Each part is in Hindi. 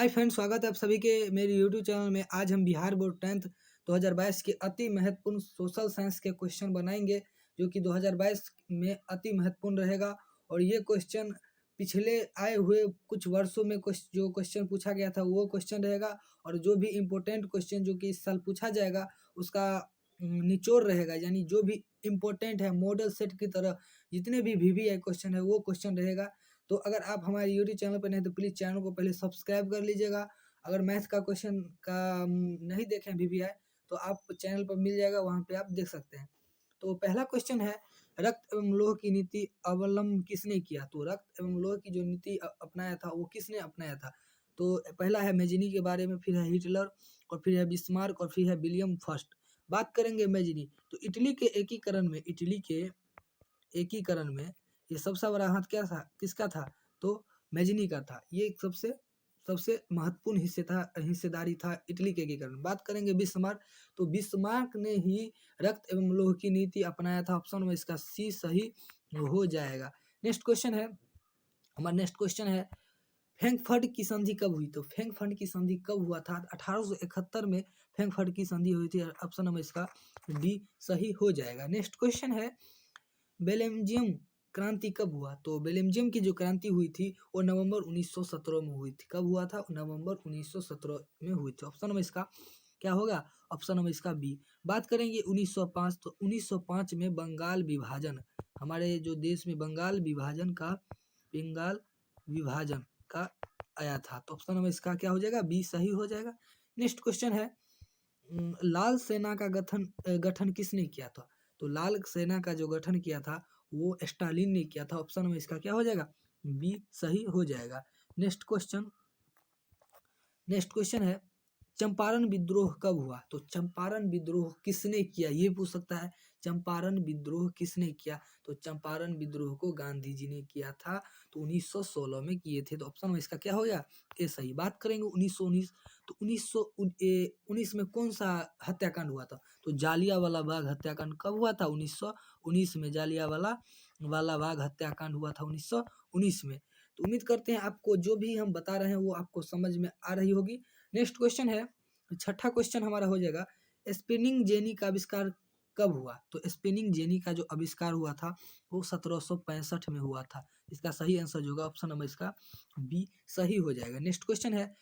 हाय फ्रेंड्स, स्वागत है आप सभी के मेरे यूट्यूब चैनल में। आज हम बिहार बोर्ड 10th 2022 के अति महत्वपूर्ण सोशल साइंस के क्वेश्चन बनाएंगे, जो कि 2022 में अति महत्वपूर्ण रहेगा। और ये क्वेश्चन पिछले आए हुए कुछ वर्षों में जो क्वेश्चन पूछा गया था वो क्वेश्चन रहेगा। और जो भी इम्पोर्टेंट क्वेश्चन जो कि इस साल पूछा जाएगा उसका निचोड़ रहेगा, यानी जो भी इम्पोर्टेंट है मॉडल सेट की तरह जितने भी VVI क्वेश्चन है वो क्वेश्चन रहेगा। तो अगर आप हमारे यूट्यूब चैनल पर नहीं तो प्लीज़ चैनल को पहले सब्सक्राइब कर लीजिएगा। अगर मैथ्स का क्वेश्चन का नहीं देखें VVI तो आप चैनल पर मिल जाएगा, वहाँ पे आप देख सकते हैं। तो पहला क्वेश्चन है, रक्त एवं लोह की नीति अवलंब किसने किया? तो रक्त एवं लोह की जो नीति अपनाया था वो किसने अपनाया था? तो पहला है मेजिनी के बारे में, फिर है हिटलर, और फिर है बिस्मार्क, और फिर है विलियम फर्स्ट। बात करेंगे मेजिनी, तो इटली के एकीकरण में ये सबसे बड़ा हाथ क्या था, किसका था? तो मेजनी का था। ये एक सबसे सबसे महत्वपूर्ण हिस्सेदारी था इटली के एकीकरण। बात करेंगे बिस्मार्क, तो बिस्मार्क ने ही रक्त एवं लोह की नीति अपनाया था। ऑप्शन में इसका सी सही हो जाएगा। नेक्स्ट क्वेश्चन है फ्रैंकफर्ट की संधि कब हुई? तो फ्रैंकफर्ट की संधि कब हुआ था? 1871 में फ्रैंकफर्ट की संधि हुई थी। ऑप्शन नंबर इसका डी सही हो जाएगा। नेक्स्ट क्वेश्चन है बेल्जियम क्रांति कब हुआ? तो बेल्जियम की जो क्रांति हुई थी वो नवंबर 1917 में हुई थी। कब हुआ था? नवंबर 1917 में हुई थी। ऑप्शन नंबर इसका क्या होगा? ऑप्शन नंबर इसका बी। बात करेंगे 1905, तो 1905 में बंगाल विभाजन, हमारे जो देश में बंगाल विभाजन का आया था। तो ऑप्शन नंबर इसका क्या हो जाएगा? बी सही हो जाएगा। नेक्स्ट क्वेश्चन है लाल सेना का गठन किसने किया था? तो लाल सेना का जो गठन किया था वो स्टालिन ने किया था। ऑप्शन में इसका क्या हो जाएगा? बी सही हो जाएगा। नेक्स्ट क्वेश्चन है चंपारण विद्रोह कब हुआ? तो चंपारण विद्रोह किसने किया, ये पूछ सकता है। चंपारण विद्रोह किसने किया? तो चंपारण विद्रोह को गांधी जी ने किया था। तो 1916 में किए थे। तो ऑप्शन में इसका क्या हो गया? ए सही। बात करेंगे 1919, तो 1919 में कौन सा हत्याकांड हुआ था? तो जालियांवाला बाग हत्याकांड कब हुआ था? 1919 में जालियांवाला बाग हत्याकांड हुआ था 1919 में। तो उम्मीद करते हैं आपको जो भी हम बता रहे हैं वो आपको समझ में आ रही होगी। नेक्स्ट क्वेश्चन है, छठा क्वेश्चन हमारा हो जाएगा स्पिनिंग जेनी का आविष्कार कब हुआ? तो स्पिनिंग जेनी का जो आविष्कार हुआ था वो 1765 में हुआ था। इसका सही आंसर जो होगा ऑप्शन नंबर इसका बी सही हो जाएगा। नेक्स्ट क्वेश्चन है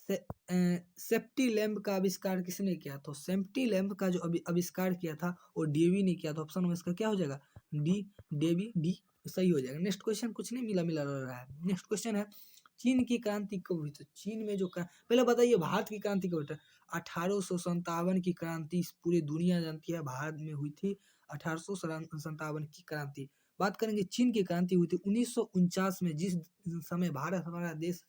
सेफ्टी लैम्प का आविष्कार किसने किया? तो सेफ्टी लैम्प का जो आविष्कार किया था वो डेवी ने किया था। ऑप्शन नंबर इसका क्या हो जाएगा? डी डेवी, डी सही हो जाएगा। नेक्स्ट क्वेश्चन कुछ नहीं मिला लग रहा है। नेक्स्ट क्वेश्चन है चीन की क्रांति कब हुई? तो चीन में जो पहले बताइए भारत की क्रांति कब हुई? 1857 की क्रांति पूरी दुनिया जानती है, भारत में हुई थी 1857 की क्रांति। बात करेंगे चीन की क्रांति हुई थी 1949 में, जिस समय भारत हमारा देश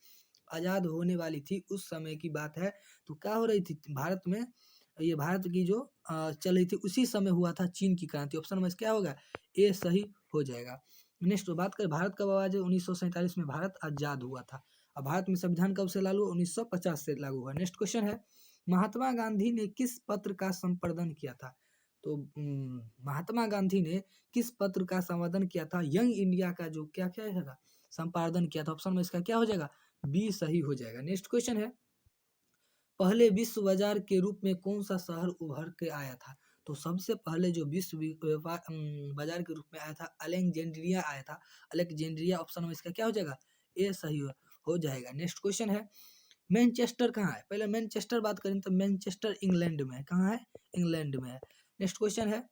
आज़ाद होने वाली थी उस समय की बात है। तो क्या हो रही थी भारत में, ये भारत की जो चल रही थी उसी समय हुआ था चीन की क्रांति। ऑप्शन में क्या होगा? ए सही हो जाएगा। नेक्स्ट बात करें भारत कब आवाज है? 1947 में भारत आजाद हुआ था। अब भारत में संविधान कब से लागू? 1950 से लागू हुआ। नेक्स्ट क्वेश्चन है महात्मा गांधी ने किस पत्र का संपादन किया था? तो महात्मा गांधी ने किस पत्र का संपादन किया था? यंग इंडिया का जो क्या क्या था संपादन किया था। ऑप्शन में इसका क्या हो जाएगा? बी सही हो जाएगा। नेक्स्ट क्वेश्चन है पहले विश्व बाजार के रूप में कौन सा शहर उभर के आया था? तो सबसे पहले जो बाजार के रूप में आया था अलेक्जेंड्रिया आया था। अलेक्जेंड्रिया ऑप्शन में इसका क्या हो जाएगा? ए सही हो जाएगा। नेक्स्ट क्वेश्चन है मैनचेस्टर कहाँ है? पहले मैनचेस्टर बात करें तो मैनचेस्टर इंग्लैंड में है। कहाँ है? इंग्लैंड में है। नेक्स्ट क्वेश्चन है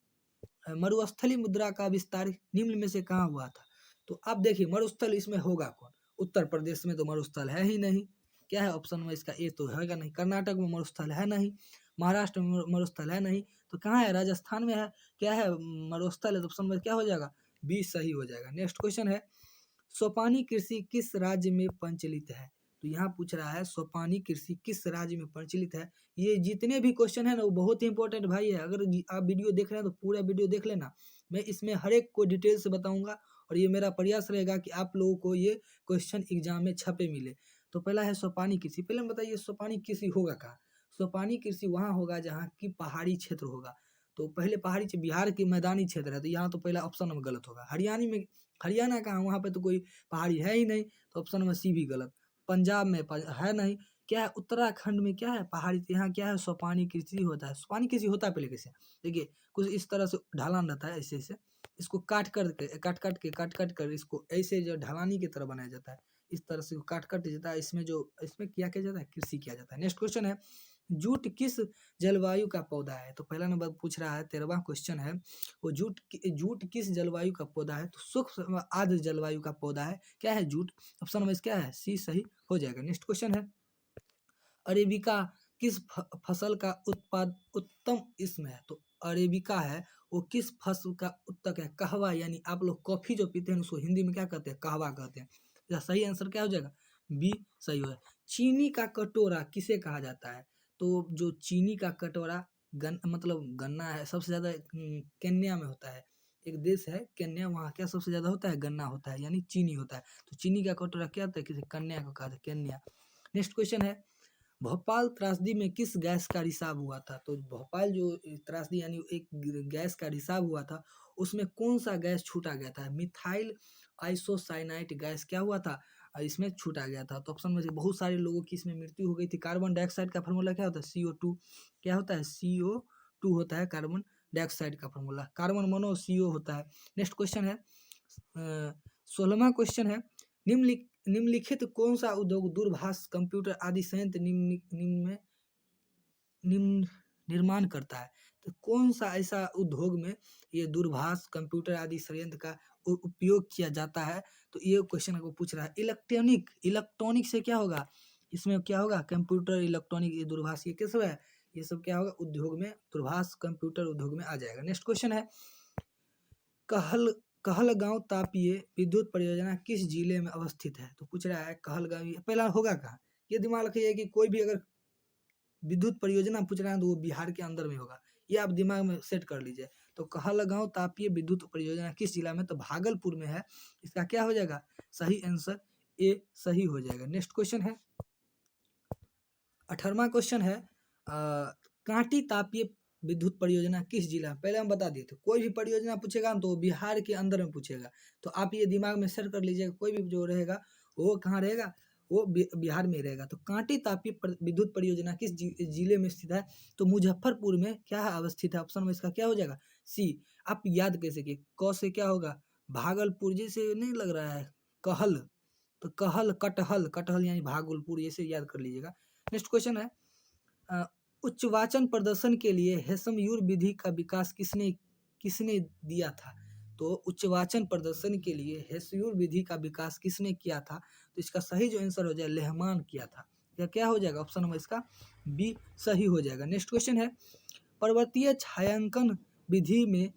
मरुस्थली मुद्रा का विस्तार निम्न में से कहाँ हुआ था? तो आप देखिए मरुस्थल इसमें होगा कौन? उत्तर प्रदेश में तो मरुस्थल है ही नहीं। क्या है ऑप्शन में इसका? ए तो होगा नहीं। कर्नाटक में मरुस्थल है नहीं। महाराष्ट्र में मरुस्थल है नहीं। तो कहाँ है? राजस्थान में है। क्या है? मरुस्थल है। तो ऑप्शन में क्या हो जाएगा? बी सही हो जाएगा। नेक्स्ट क्वेश्चन है सोपानी कृषि किस राज्य में प्रचलित है? तो यहाँ पूछ रहा है सोपानी कृषि किस राज्य में प्रचलित है। ये जितने भी क्वेश्चन है ना वो बहुत ही इंपॉर्टेंट भाई है। अगर आप वीडियो देख रहे हैं तो पूरा वीडियो देख लेना। मैं इसमें हर एक को डिटेल से बताऊंगा और ये मेरा प्रयास रहेगा कि आप लोगों को ये क्वेश्चन एग्जाम में छपे मिले। तो पहला है सोपानी कृषि। पहले बताइए सोपानी कृषि होगा कहाँ? सोपानी कृषि वहाँ होगा जहाँ की पहाड़ी क्षेत्र होगा। तो पहले पहाड़ी बिहार की मैदानी क्षेत्र है, तो यहाँ तो पहला ऑप्शन नंबर गलत होगा। हरियाणा कहाँ? वहाँ पे तो कोई पहाड़ी है ही नहीं। तो ऑप्शन नंबर सी भी गलत। पंजाब में है नहीं। क्या है, उत्तराखंड में क्या है, पहाड़ी, यहाँ क्या है, सोपानी कृषि होता है। सोपानी कृषि होता है पहले कैसे, देखिए कुछ इस तरह से ढलान रहता है, ऐसे ऐसे इसको काट काट कर इसको ऐसे जो ढलानी की तरह बनाया जाता है, इस तरह से काट काट जाता है, इसमें जो इसमें क्या किया जाता है, कृषि किया जाता है। नेक्स्ट क्वेश्चन है, जूट किस जलवायु का पौधा है? तो पहला नंबर पूछ रहा है, 13वां क्वेश्चन है, वो जूट किस जलवायु का पौधा है? तो शुष्क आर्द्र जलवायु का पौधा है। क्या है जूट? ऑप्शन नंबर क्या है, सी सही हो जाएगा। नेक्स्ट क्वेश्चन है, अरेबिका किस फसल का उत्तम इसम है? तो अरेबिका है वो किस फसल का उत्तक है? कहवा, यानी आप लोग कॉफी जो पीते हैं उसको हिंदी में क्या कहते हैं, कहवा कहते हैं। इसका सही आंसर क्या हो जाएगा, बी सही हो जाएगा। चीनी का कटोरा किसे कहा जाता है? तो जो चीनी का कटोरा मतलब गन्ना है, सबसे ज्यादा केन्या में होता है। एक देश है केन्या, वहाँ क्या सबसे ज्यादा होता है, गन्ना होता है, यानी चीनी होता है। तो चीनी का कटोरा क्या होता है, किसी कन्या को कहा था, केन्या। नेक्स्ट क्वेश्चन है, भोपाल त्रासदी में किस गैस का रिसाव हुआ था? तो भोपाल जो त्रासदी यानी एक गैस का रिसाव हुआ था, उसमें कौन सा गैस छूटा गया था? मिथाइल आइसोसाइनाइट गैस क्या हुआ था, इसमें छूटा गया था। तो ऑप्शन में से बहुत सारे लोगों की इसमें मृत्यु हो गई थी। कार्बन डाइऑक्साइड का फार्मूला क्या होता है, CO2। क्या होता है, CO2 होता है कार्बन डाइऑक्साइड का फार्मूला। कार्बन मोनो CO होता है। नेक्स्ट क्वेश्चन है, 16वां क्वेश्चन है, निम्नलिखित कौन सा उद्योग दूरभाष कंप्यूटर आदि संयंत्र निम्न निर्माण करता है? तो कौन सा ऐसा उद्योग में ये दूरभाष कंप्यूटर आदि संयंत्र का उपयोग किया जाता है? तो ये क्वेश्चन को पूछ रहा है। इलेक्ट्रॉनिक से क्या होगा, इसमें क्या होगा, कंप्यूटर इलेक्ट्रॉनिक, ये दूरभाष, ये क्या सब है, ये सब क्या होगा, उद्योग में, दूरभाष कंप्यूटर उद्योग में आ जाएगा। नेक्स्ट क्वेश्चन है, कहलगांव तापीय विद्युत परियोजना किस जिले में अवस्थित है? तो पूछ रहा है कहलगांव, पहला होगा कहाँ, ये दिमाग रखिए कि कोई भी अगर विद्युत परियोजना पूछ रहा है तो वो बिहार के अंदर में होगा, ये आप दिमाग में सेट कर लीजिए। तो कहलगांव तापीय विद्युत परियोजना किस जिला में? तो भागलपुर में है। इसका क्या हो जाएगा, सही आंसर ए सही हो जाएगा। नेक्स्ट क्वेश्चन है, 18वां क्वेश्चन है, कांटी तापीय विद्युत परियोजना किस जिला में? पहले हम बता दिए थे, कोई भी परियोजना पूछेगा तो बिहार के अंदर में पूछेगा। तो आप ये दिमाग में सेट कर लीजिएगा, कोई भी जो रहेगा वो कहाँ रहेगा, वो बिहार में रहेगा। तो कांटी तापीय विद्युत परियोजना किस जिले में स्थित है? तो मुजफ्फरपुर में क्या है, अवस्थित है। ऑप्शन में इसका क्या हो जाएगा, सी। आप याद कैसे किए, क से क्या होगा, भागलपुर जैसे नहीं लग रहा है, कहल, तो कहल, कटहल, कटहल यानी भागलपुर, ऐसे याद कर लीजिएगा। नेक्स्ट क्वेश्चन है, उच्च वाचन प्रदर्शन के लिए हेसमयूर विधि का विकास किसने किसने दिया था? तो उच्च वाचन प्रदर्शन के लिए हेसयूर विधि का विकास किसने किया था? तो इसका सही जो आंसर हो जाए, लेहमान किया था। या क्या हो जाएगा, ऑप्शन नंबर इसका बी सही हो जाएगा। नेक्स्ट क्वेश्चन है, पर्वतीय छायांकन विधि में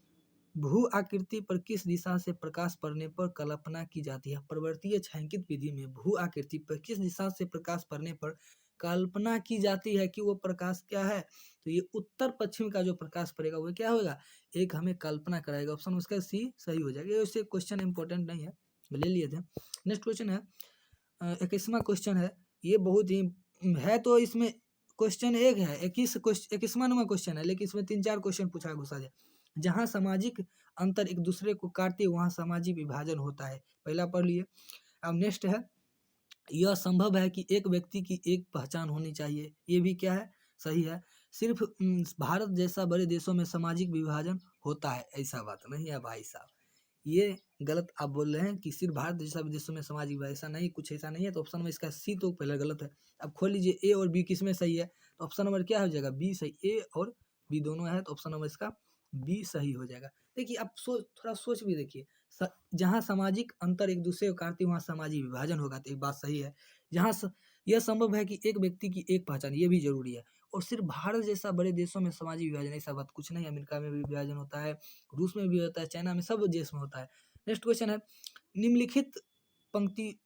भू आकृति पर किस दिशा से प्रकाश पड़ने पर कल्पना की जाती है? पर्वतीय छायांकित विधि में भू आकृति पर किस दिशा से प्रकाश पड़ने पर कल्पना की जाती है कि वो प्रकाश क्या है? तो ये उत्तर पश्चिम का जो प्रकाश पड़ेगा वो क्या होगा, एक हमें कल्पना कराएगा। ऑप्शन उसका सी सही हो जाएगा। ये उससे क्वेश्चन इंपॉर्टेंट नहीं है, ले लिए थे। नेक्स्ट क्वेश्चन है, 21वां क्वेश्चन है, ये बहुत ही है, तो इसमें क्वेश्चन एक है, 21वां नंबर क्वेश्चन है, लेकिन इसमें 3-4 क्वेश्चन पूछा घुसा जाए। जहाँ सामाजिक अंतर एक दूसरे को काटते वहाँ सामाजिक विभाजन होता है। पहला पढ़ लिए। अब नेक्स्ट है, यह संभव है कि एक व्यक्ति की एक पहचान होनी चाहिए, ये भी क्या है, सही है। सिर्फ भारत जैसा बड़े देशों में सामाजिक विभाजन होता है, ऐसा बात नहीं है भाई साहब, ये गलत आप बोल रहे हैं कि सिर्फ भारत जैसा देशों में सामाजिक विभाजन, ऐसा नहीं, कुछ ऐसा नहीं है। तो ऑप्शन नंबर इसका सी तो पहले गलत है। अब खोल लीजिए ए और बी किस में सही है, तो ऑप्शन नंबर क्या हो जाएगा, बी सही। ए और बी दोनों है, तो ऑप्शन नंबर इसका बी सही हो जाएगा। देखिए आप थोड़ा सोच भी देखिए, जहाँ सामाजिक अंतर एक दूसरे को काटती वहाँ सामाजिक विभाजन होगा, तो एक बात सही है। जहाँ यह संभव है कि एक व्यक्ति की एक पहचान, ये भी जरूरी है। और सिर्फ भारत जैसा बड़े देशों में सामाजिक विभाजन, ऐसा बात कुछ नहीं है। अमेरिका में भी विभाजन होता है, रूस में भी होता है, चाइना में, सब देश में होता है। नेक्स्ट क्वेश्चन है, निम्नलिखित पंक्ति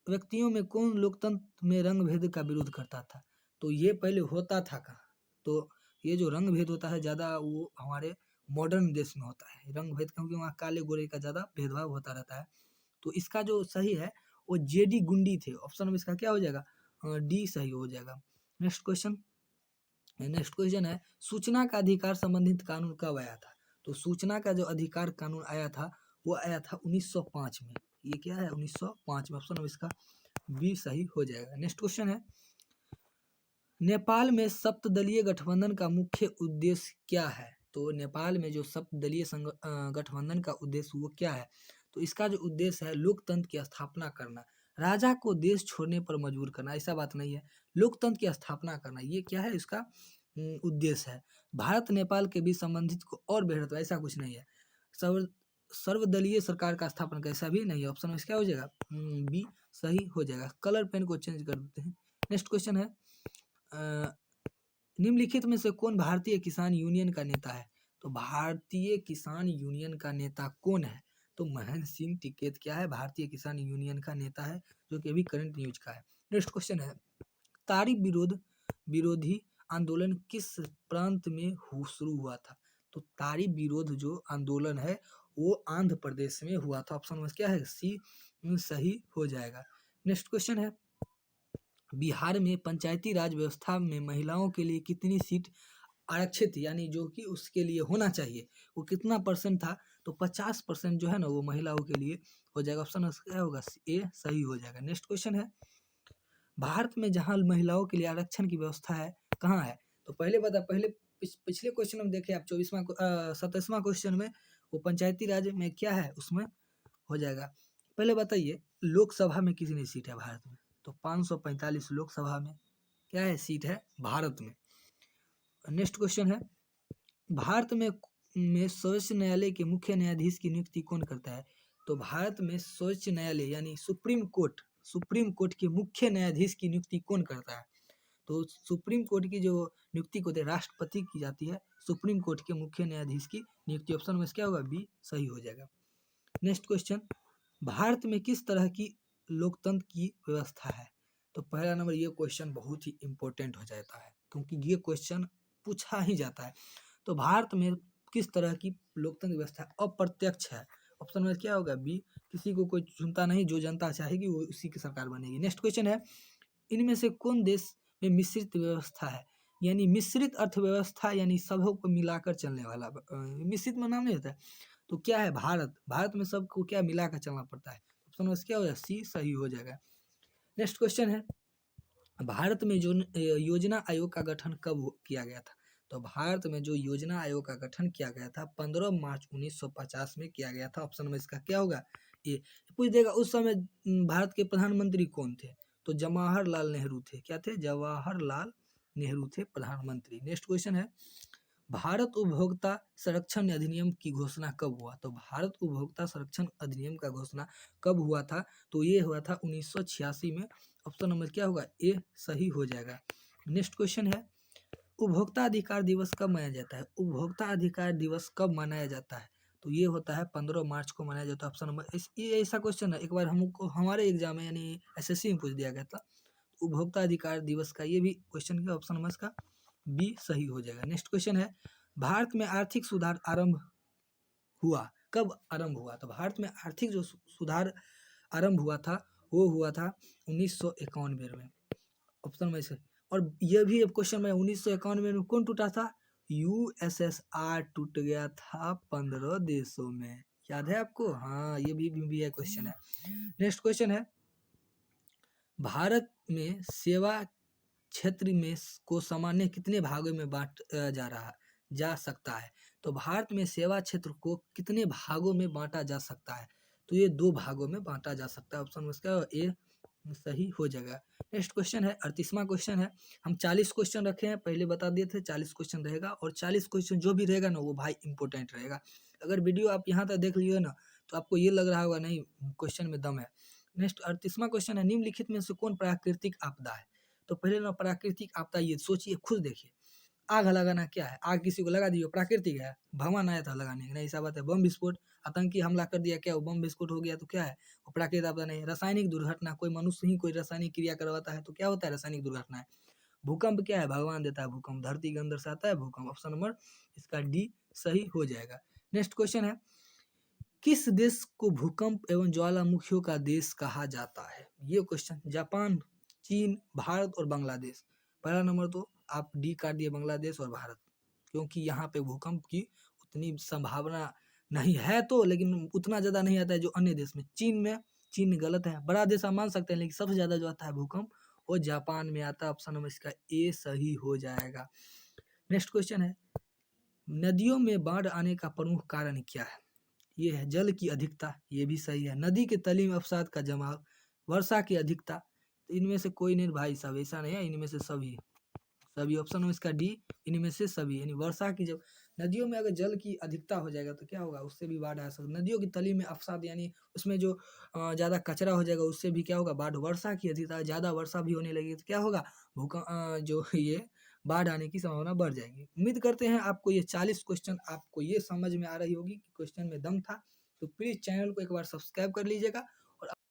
व्यक्तियों में कौन लोकतंत्र में रंग भेद का विरोध करता था? तो ये पहले होता था कहाँ, तो ये जो रंग भेद होता है ज़्यादा वो हमारे मॉडर्न देश में होता है रंग भेद, क्योंकि वहाँ काले गोरे का ज़्यादा भेदभाव होता रहता है। तो इसका जो सही है वो JD गुंडी थे। ऑप्शन में इसका क्या हो जाएगा, डी सही हो जाएगा। नेक्स्ट क्वेश्चन है, सूचना का अधिकार संबंधित कानून कब आया था? तो सूचना का जो अधिकार कानून आया था वो आया था 1905 में। ये क्या है, 1905 में। ऑप्शन इसका बी सही हो जाएगा। नेक्स्ट क्वेश्चन है, नेपाल में सप्तदलीय गठबंधन का मुख्य उद्देश्य क्या है? तो नेपाल में जो सप्तदलीय गठबंधन का उद्देश्य वो क्या है? तो इसका जो उद्देश्य है लोकतंत्र की स्थापना करना, राजा को देश छोड़ने पर मजबूर करना, ऐसा बात नहीं है। लोकतंत्र की स्थापना करना, ये क्या है इसका उद्देश्य है। भारत नेपाल के बीच संबंधित को और बेहतर, ऐसा कुछ नहीं है। सर्व सर्वदलीय सरकार का स्थापना कैसा भी नहीं है। ऑप्शन में क्या हो जाएगा? बी सही हो जाएगा। कलर पेन को चेंज कर देते हैं। नेक्स्ट क्वेश्चन है निम्नलिखित में से कौन भारतीय किसान यूनियन का नेता है? तो भारतीय किसान यूनियन का नेता कौन है? तो महेंद्र सिंह टिकैत क्या है? भारतीय किसान यूनियन का नेता है, जो कि अभी करंट न्यूज का है। नेक्स्ट क्वेश्चन है तारिफ विरोधी आंदोलन किस प्रांत में शुरू हुआ था? तो तारिफ विरोध जो आंदोलन है वो आंध्र प्रदेश में हुआ था। ऑप्शन में क्या है? सी सही हो जाएगा। नेक्स्ट क्वेश्चन है बिहार में पंचायती राज व्यवस्था में महिलाओं के लिए कितनी सीट आरक्षित थी, यानी जो कि उसके लिए होना चाहिए, वो कितना परसेंट था? तो 50% जो है ना वो महिलाओं के लिए हो जाएगा। ऑप्शन क्या होगा? ए सही हो जाएगा। नेक्स्ट क्वेश्चन है भारत में जहां महिलाओं के लिए आरक्षण की व्यवस्था है कहाँ है? तो पहले पिछले क्वेश्चन में देखे आप 27वां क्वेश्चन में वो पंचायती राज में क्या है उसमें हो जाएगा। पहले बताइए लोकसभा में कितनी सीट है भारत में? तो 545 लोकसभा में क्या है सीट है भारत में। नेक्स्ट क्वेश्चन है भारत में सर्वोच्च न्यायालय के मुख्य न्यायाधीश की नियुक्ति कौन करता है? तो भारत में सर्वोच्च न्यायालय यानी सुप्रीम कोर्ट के मुख्य न्यायाधीश की नियुक्ति कौन करता है? तो सुप्रीम कोर्ट की जो नियुक्ति होती है राष्ट्रपति की जाती है। सुप्रीम कोर्ट के मुख्य न्यायाधीश की नियुक्ति ऑप्शन में क्या होगा? बी सही हो जाएगा। नेक्स्ट क्वेश्चन भारत में किस तरह की लोकतंत्र की व्यवस्था है? तो पहला नंबर ये क्वेश्चन बहुत ही इंपॉर्टेंट हो जाता है क्योंकि ये क्वेश्चन पूछा ही जाता है। तो भारत में किस तरह की लोकतंत्र व्यवस्था अप्रत्यक्ष है। ऑप्शन में क्या होगा? बी किसी को कोई चुनता नहीं, जो जनता चाहेगी वो उसी की सरकार बनेगी। नेक्स्ट क्वेश्चन है इनमें से कौन देश में मिश्रित व्यवस्था है? यानी मिश्रित अर्थव्यवस्था यानी सबों को मिलाकर चलने वाला मिश्रित में नाम नहीं होता है। तो क्या है? भारत में सबको क्या मिलाकर चलना पड़ता है। ऑप्शन में क्या हो जाएगा? सी सही हो जाएगा। नेक्स्ट क्वेश्चन है भारत में जो योजना आयोग का गठन कब किया गया था? तो भारत में जो योजना आयोग का गठन किया गया था 15 मार्च 1950 में किया गया था। ऑप्शन में इसका क्या होगा? ए पूछ देगा उस समय भारत के प्रधानमंत्री कौन थे? तो जवाहरलाल नेहरू थे। क्या थे? जवाहरलाल नेहरू थे प्रधानमंत्री। नेक्स्ट क्वेश्चन है भारत उपभोक्ता संरक्षण अधिनियम की घोषणा कब हुआ? तो भारत उपभोक्ता संरक्षण अधिनियम का घोषणा कब हुआ था? तो ये हुआ था 1986 में। ऑप्शन नंबर क्या होगा? ए सही हो जाएगा। नेक्स्ट क्वेश्चन है उपभोक्ता अधिकार दिवस कब मनाया जाता है? उपभोक्ता अधिकार दिवस कब मनाया जाता है? तो ये होता है 15 मार्च को मनाया जाता है। ऑप्शन नंबर ये ऐसा क्वेश्चन है एक बार हमको हमारे एग्जाम में यानी एसएससी में पूछ दिया गया था। उपभोक्ता अधिकार दिवस का ये भी क्वेश्चन का ऑप्शन नंबर का बी सही हो जाएगा। नेक्स्ट क्वेश्चन है भारत में आर्थिक सुधार आरंभ हुआ कब आरंभ हुआ? तो भारत में आर्थिक जो सुधार आरंभ हुआ था वो हुआ था 1991 में। ऑप्शन में से और यह भी एक क्वेश्चन में 1991 में कौन टूटा था? यूएसएसआर टूट गया था 15 देशों में। याद है आपको? हाँ ये भी है क्वेश्चन है। नेक्स्ट क्वेश्चन है भारत में सेवा क्षेत्र में को सामान्य कितने भागों में बांट जा सकता है? तो भारत में सेवा क्षेत्र को कितने भागों में बांटा जा सकता है? तो ये 2 भागों में बांटा जा सकता है। ऑप्शन में इसका ए सही हो जाएगा। नेक्स्ट क्वेश्चन है 38वां क्वेश्चन है। हम 40 क्वेश्चन रखे हैं, पहले बता दिए थे 40 क्वेश्चन रहेगा और 40 क्वेश्चन जो भी रहेगा ना वो भाई इंपॉर्टेंट रहेगा। अगर वीडियो आप यहाँ तक देख लिए ना तो आपको ये लग रहा होगा नहीं क्वेश्चन में दम है। नेक्स्ट 38वां क्वेश्चन है निम्नलिखित में से कौन प्राकृतिक आपदा है? तो पहले ना प्राकृतिक आपदा ये सोचिए खुद देखिए। आग लगाना क्या है? आग किसी को लगा दी प्राकृतिक है? भगवान आया था लगाने नहीं, ऐसा बात है। बम विस्फोट आतंकी हमला कर दिया क्या वो बम विस्फोट हो गया तो क्या है? वो प्राकृतिक आपदा नहीं। रासायनिक दुर्घटना कोई मनुष्य ही कोई रासायनिक क्रिया करवाता है तो क्या होता है? रासायनिक दुर्घटना है। भूकंप क्या है? भगवान देता है भूकंप, धरती के अंदर से आता है भूकंप। ऑप्शन नंबर इसका डी सही हो जाएगा। नेक्स्ट क्वेश्चन है किस देश को भूकंप एवं ज्वालामुखियों का देश कहा जाता है? ये क्वेश्चन जापान, चीन, भारत और बांग्लादेश। पहला नंबर तो आप डी काट दिए बांग्लादेश और भारत, क्योंकि यहाँ पे भूकंप की उतनी संभावना नहीं है तो लेकिन उतना ज़्यादा नहीं आता है जो अन्य देश में। चीन गलत है, बड़ा देश आप मान सकते हैं लेकिन सबसे ज़्यादा जो आता है भूकंप वो जापान में आता है। ऑप्शन नंबर इसका ए सही हो जाएगा। नेक्स्ट क्वेश्चन है, नदियों में बाढ़ आने का प्रमुख कारण क्या है? ये है जल की अधिकता, ये भी सही है। नदी के तली में अवसाद का जमाव, वर्षा की अधिकता। तो इनमें से कोई नहीं भाई साहब, ऐसा नहीं है, इनमें से सभी सभी। ऑप्शन हो इसका डी, इनमें से सभी। यानी वर्षा की जब नदियों में अगर जल की अधिकता हो जाएगा तो क्या होगा, उससे भी बाढ़ आ सकती है। नदियों की तली में अवसाद यानी उसमें जो ज़्यादा कचरा हो जाएगा, उससे भी क्या होगा, बाढ़। वर्षा की अधिकता, ज़्यादा वर्षा भी होने लगी तो क्या होगा, भूकंप जो ये बाढ़ आने की संभावना बढ़ जाएगी। उम्मीद करते हैं आपको ये 40 क्वेश्चन आपको ये समझ में आ रही होगी कि क्वेश्चन में दम था। तो प्लीज़ चैनल को एक बार सब्सक्राइब कर लीजिएगा